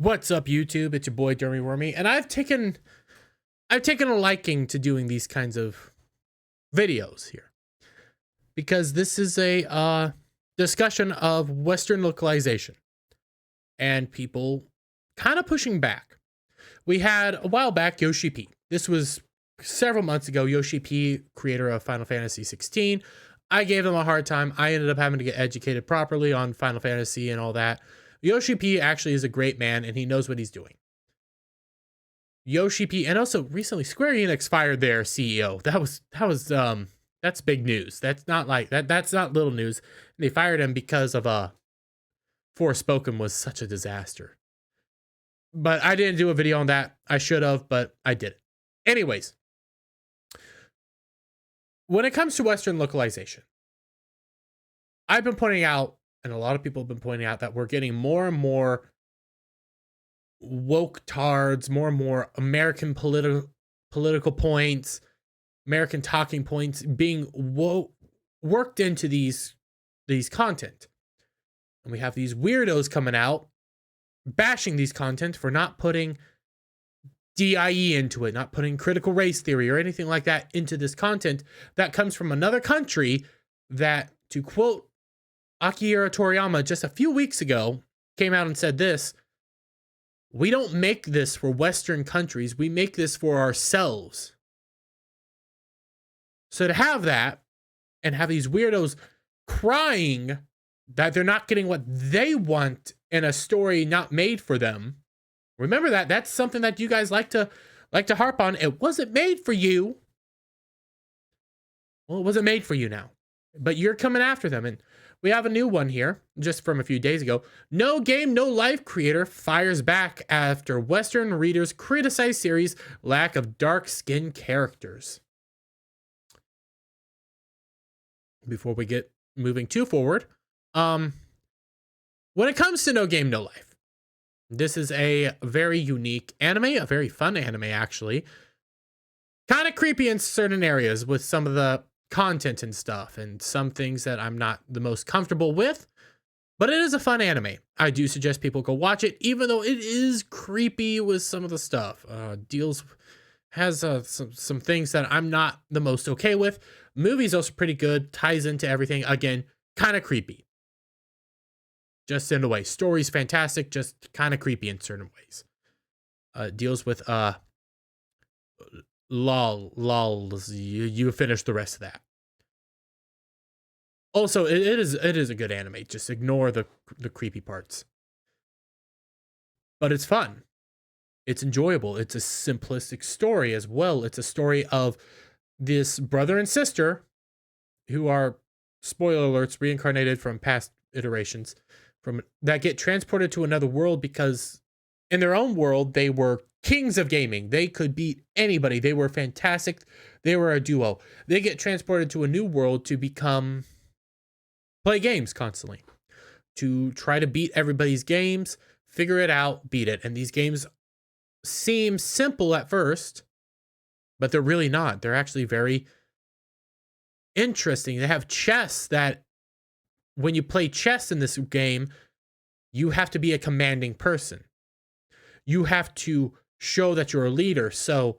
What's up, YouTube? It's your boy Jeremy Wormy, and I've taken a liking to doing these kinds of videos here because this is a discussion of Western localization and people kind of pushing back. We had a while back Yoshi P. This was several months ago. Yoshi P, creator of Final Fantasy 16. I gave him a hard time. I ended up having to get educated properly on Final Fantasy and all that. Yoshi P actually is a great man, and he knows what he's doing. Yoshi P, and also recently Square Enix fired their CEO. That's big news. That's not like that. That's not little news. They fired him because of Forspoken was such a disaster. But I didn't do a video on that. I should have, but I didn't. Anyways, when it comes to Western localization, I've been pointing out, and a lot of people have been pointing out, that we're getting more and more woke tards, more and more American political points, American talking points being worked into these content. And we have these weirdos coming out bashing these content for not putting DIE into it, not putting critical race theory or anything like that into this content that comes from another country that, to quote Akira Toriyama just a few weeks ago, came out and said this: we don't make this for Western countries, we make this for ourselves. So to have that, and have these weirdos crying that they're not getting what they want in a story not made for them, remember that's something that you guys like to harp on. It wasn't made for you. Well, it wasn't made for you now, but you're coming after them. And we have a new one here, just from a few days ago. No Game, No Life creator fires back after Western readers criticize series' lack of dark-skinned characters. Before we get moving too forward, when it comes to No Game, No Life, this is a very unique anime, a very fun anime, actually. Kind of creepy in certain areas with some of the content and stuff, and some things that I'm not the most comfortable with, but it is a fun anime. I do suggest people go watch it, even though it is creepy with some of the stuff. Has some things that I'm not the most okay with. Movie's also pretty good, ties into everything. Again, kind of creepy, just in a way. Story's fantastic, just kind of creepy in certain ways. Deals with lols. You finish the rest of that. Also, it is a good anime. Just ignore the creepy parts. But it's fun. It's enjoyable. It's a simplistic story as well. It's a story of this brother and sister who are, spoiler alerts, reincarnated from past iterations, that get transported to another world because in their own world they were kings of gaming. They could beat anybody. They were fantastic. They were a duo. They get transported to a new world to play games constantly, to try to beat everybody's games, figure it out, beat it. And these games seem simple at first, but they're really not. They're actually very interesting. They have chess that, when you play chess in this game, you have to be a commanding person. You have to show that you're a leader. So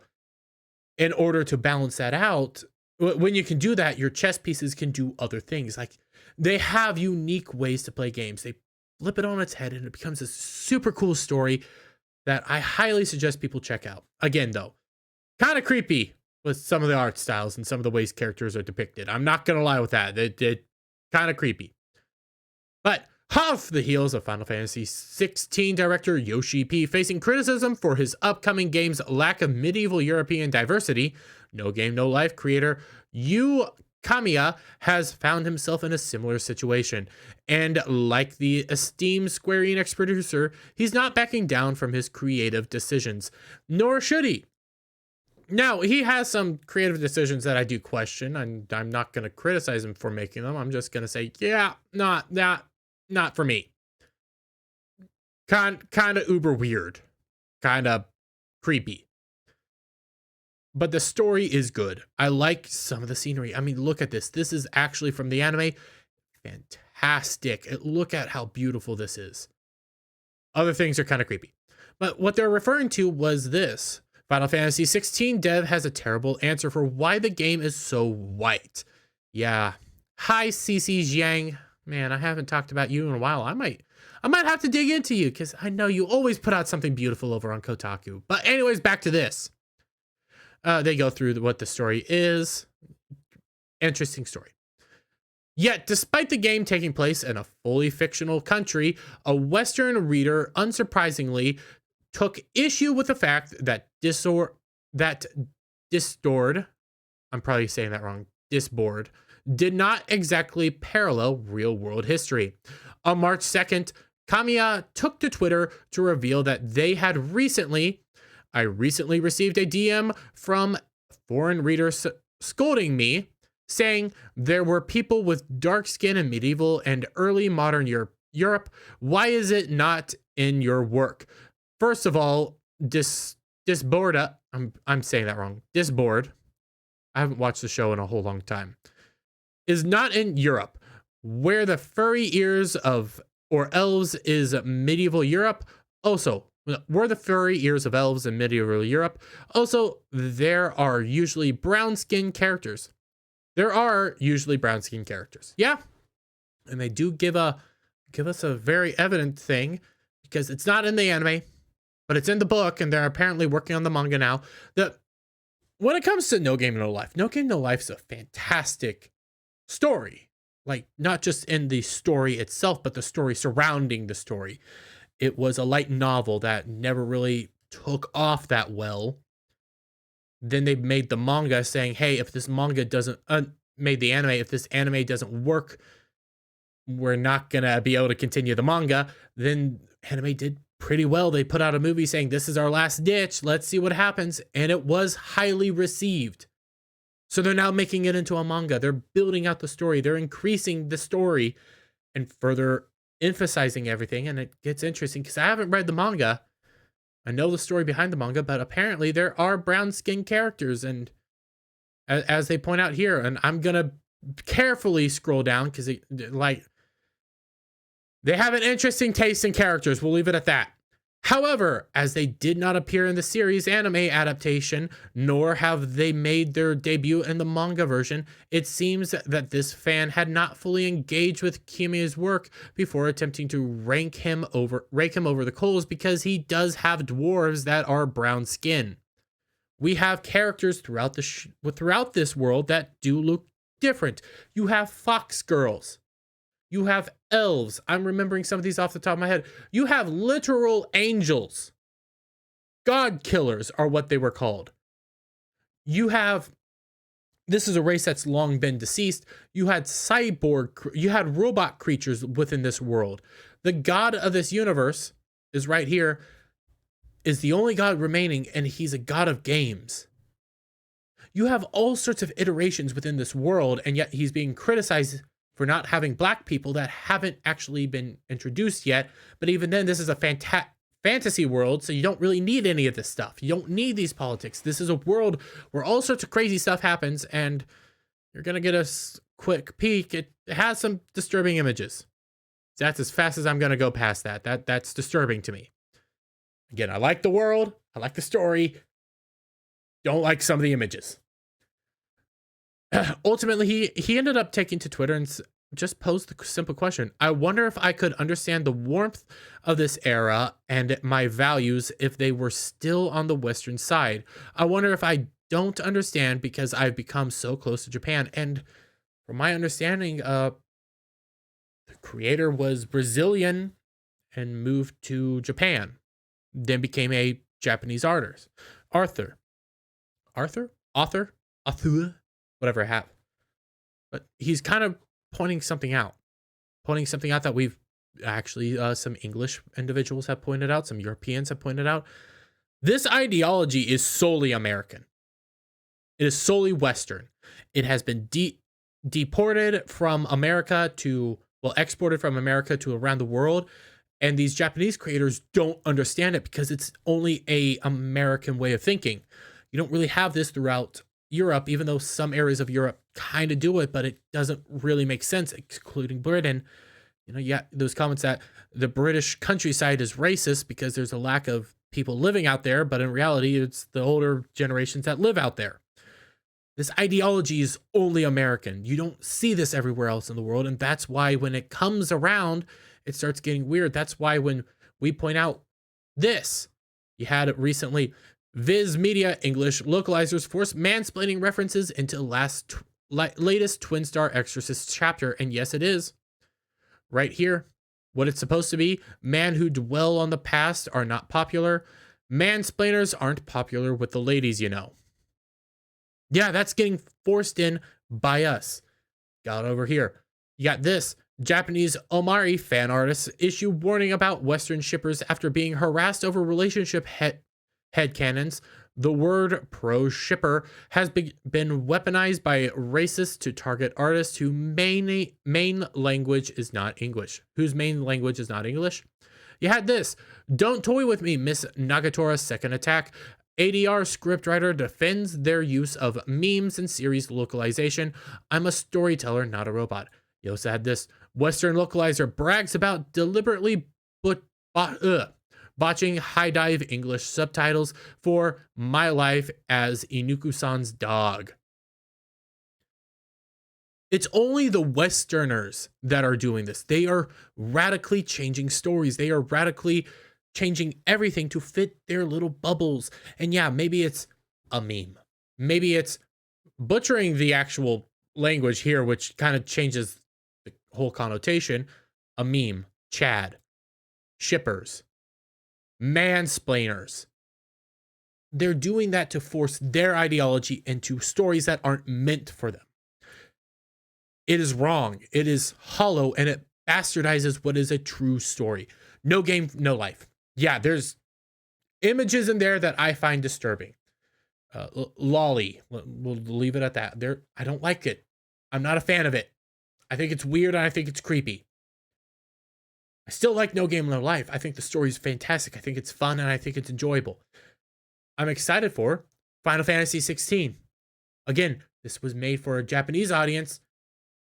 in order to balance that out, when you can do that, your chess pieces can do other things. Like, they have unique ways to play games. They flip it on its head and it becomes a super cool story that I highly suggest people check out. Again, though, kind of creepy with some of the art styles and some of the ways characters are depicted. I'm not going to lie with that. It kind of creepy. But off the heels of Final Fantasy 16 director Yoshi P facing criticism for his upcoming game's lack of medieval European diversity, No Game, No Life creator Yu Kamiya has found himself in a similar situation. And like the esteemed Square Enix producer, he's not backing down from his creative decisions, nor should he. Now, he has some creative decisions that I do question, and I'm not going to criticize him for making them. I'm just going to say, yeah, not for me. Kind of uber weird. Kind of creepy. But the story is good. I like some of the scenery. I mean, look at this. This is actually from the anime. Fantastic. Look at how beautiful this is. Other things are kind of creepy. But what they're referring to was this. Final Fantasy 16 dev has a terrible answer for why the game is so white. Yeah. Hi, CC Jiang. Man, I haven't talked about you in a while. I might have to dig into you because I know you always put out something beautiful over on Kotaku. But anyways, back to this. They go through what the story is. Interesting story. Yet, despite the game taking place in a fully fictional country, a Western reader, unsurprisingly, took issue with the fact that Disboard, I'm probably saying that wrong, Disboard, did not exactly parallel real-world history. On March 2nd, Kamiya took to Twitter to reveal that they had recently received a DM from foreign readers scolding me, saying there were people with dark skin in medieval and early modern Europe. Why is it not in your work? First of all, Disboard, I'm saying that wrong. Disboard, I haven't watched the show in a whole long time, is not in Europe, where the furry ears of or elves is medieval Europe. Also, were the furry ears of elves in medieval Europe. Also, there are usually brown-skinned characters. Yeah, and they do give us a very evident thing because it's not in the anime, but it's in the book, and they're apparently working on the manga now. That when it comes to No Game No Life, No Game No Life is a fantastic story. Like, not just in the story itself, but the story surrounding the story. It was a light novel that never really took off that well. Then they made the manga saying, hey, if this manga doesn't, made the anime, if this anime doesn't work, we're not going to be able to continue the manga. Then anime did pretty well. They put out a movie saying, this is our last ditch. Let's see what happens. And it was highly received. So they're now making it into a manga. They're building out the story. They're increasing the story and further emphasizing everything. And it gets interesting because I haven't read the manga. I know the story behind the manga, but apparently there are brown-skinned characters, and as they point out here, and I'm gonna carefully scroll down because they have an interesting taste in characters. We'll leave it at that. However, as they did not appear in the series anime adaptation, nor have they made their debut in the manga version, it seems that this fan had not fully engaged with Kimiya's work before attempting to rake him over the coals because he does have dwarves that are brown skin. We have characters throughout this world that do look different. You have fox girls. You have elves. I'm remembering some of these off the top of my head. You have literal angels. God killers are what they were called. You have, this is a race that's long been deceased. You had robot creatures within this world. The god of this universe is right here, is the only god remaining, and he's a god of games. You have all sorts of iterations within this world, and yet he's being criticized for not having black people that haven't actually been introduced yet. But even then, this is a fantasy world, so you don't really need any of this stuff. You don't need these politics. This is a world where all sorts of crazy stuff happens, and you're going to get a quick peek. It has some disturbing images. That's as fast as I'm going to go past that. That's disturbing to me. Again, I like the world. I like the story. Don't like some of the images. Ultimately, he ended up taking to Twitter and just posed the simple question. I wonder if I could understand the warmth of this era and my values if they were still on the Western side. I wonder if I don't understand because I've become so close to Japan. And from my understanding, the creator was Brazilian and moved to Japan, then became a Japanese artist. Author, whatever I have. But he's kind of pointing something out that we've actually, some English individuals have pointed out, some Europeans have pointed out. This ideology is solely American. It is solely Western. It has been deported from America exported from America to around the world. And these Japanese creators don't understand it because it's only a American way of thinking. You don't really have this throughout Europe, even though some areas of Europe kind of do it, but it doesn't really make sense, including Britain. You know, yeah, those comments that the British countryside is racist because there's a lack of people living out there, but in reality, it's the older generations that live out there. This ideology is only American. You don't see this everywhere else in the world. And that's why when it comes around, it starts getting weird. That's why when we point out this, you had it recently, Viz Media English localizers force mansplaining references into latest Twin Star Exorcist chapter. And yes, it is. Right here, what it's supposed to be. Man who dwell on the past are not popular. Mansplainers aren't popular with the ladies, you know. Yeah, that's getting forced in by us. Got it over here. You got this. Japanese Omari fan artists issue warning about Western shippers after being harassed over relationship headcanons. The word pro-shipper has been weaponized by racists to target artists whose main language is not English. You had this. Don't toy with me, Miss Nagatora's second attack. ADR scriptwriter defends their use of memes and series localization. I'm a storyteller, not a robot. You also had this. Western localizer brags about deliberately botching high dive English subtitles for My Life as Inuku-san's Dog. It's only the Westerners that are doing this. They are radically changing stories. They are radically changing everything to fit their little bubbles. And yeah, maybe it's a meme. Maybe it's butchering the actual language here, which kind of changes the whole connotation. A meme, Chad, shippers, mansplainers. They're doing that to force their ideology into stories that aren't meant for them. It is wrong. It is hollow, and it bastardizes what is a true story. No game, no life. Yeah, there's images in there that I find disturbing. Lolly, we'll leave it at that. I don't like it. I'm not a fan of it. I think it's weird and I think it's creepy. I still like No Game, No Life. I think the story is fantastic. I think it's fun and I think it's enjoyable. I'm excited for Final Fantasy 16. Again, this was made for a Japanese audience,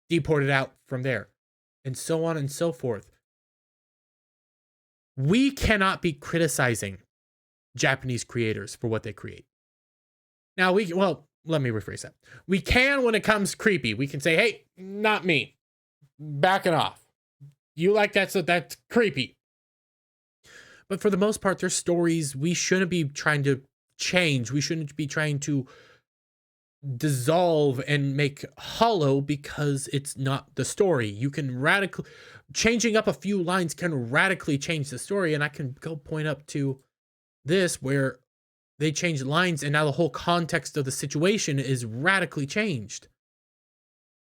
deported out from there, and so on and so forth. We cannot be criticizing Japanese creators for what they create. Now, let me rephrase that. We can when it comes creepy. We can say, hey, not me. Backing off. You like that, so that's creepy. But for the most part, their stories, we shouldn't be trying to change. We shouldn't be trying to dissolve and make hollow because it's not the story. You can changing up a few lines can radically change the story. And I can go point up to this where they changed lines and now the whole context of the situation is radically changed.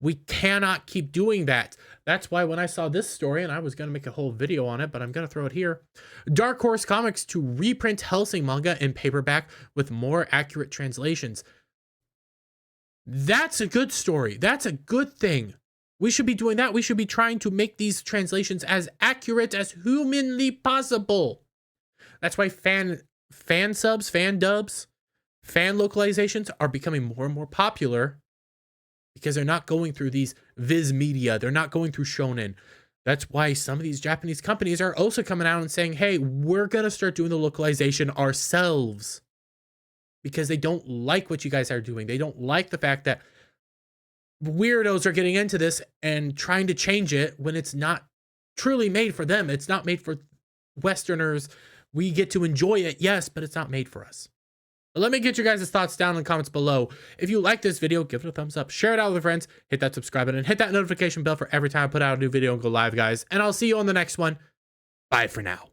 We cannot keep doing that. That's why when I saw this story, and I was going to make a whole video on it, but I'm going to throw it here. Dark Horse Comics to reprint Hellsing manga in paperback with more accurate translations. That's a good story. That's a good thing. We should be doing that. We should be trying to make these translations as accurate as humanly possible. That's why fan subs, fan dubs, fan localizations are becoming more and more popular because they're not going through these Viz Media. They're not going through Shonen. That's why some of these Japanese companies are also coming out and saying, hey, we're going to start doing the localization ourselves because they don't like what you guys are doing. They don't like the fact that weirdos are getting into this and trying to change it when it's not truly made for them. It's not made for Westerners. We get to enjoy it, yes, but it's not made for us. But let me get your guys' thoughts down in the comments below. If you like this video, give it a thumbs up, share it out with your friends, hit that subscribe button, hit that notification bell for every time I put out a new video and go live, guys. And I'll see you on the next one. Bye for now.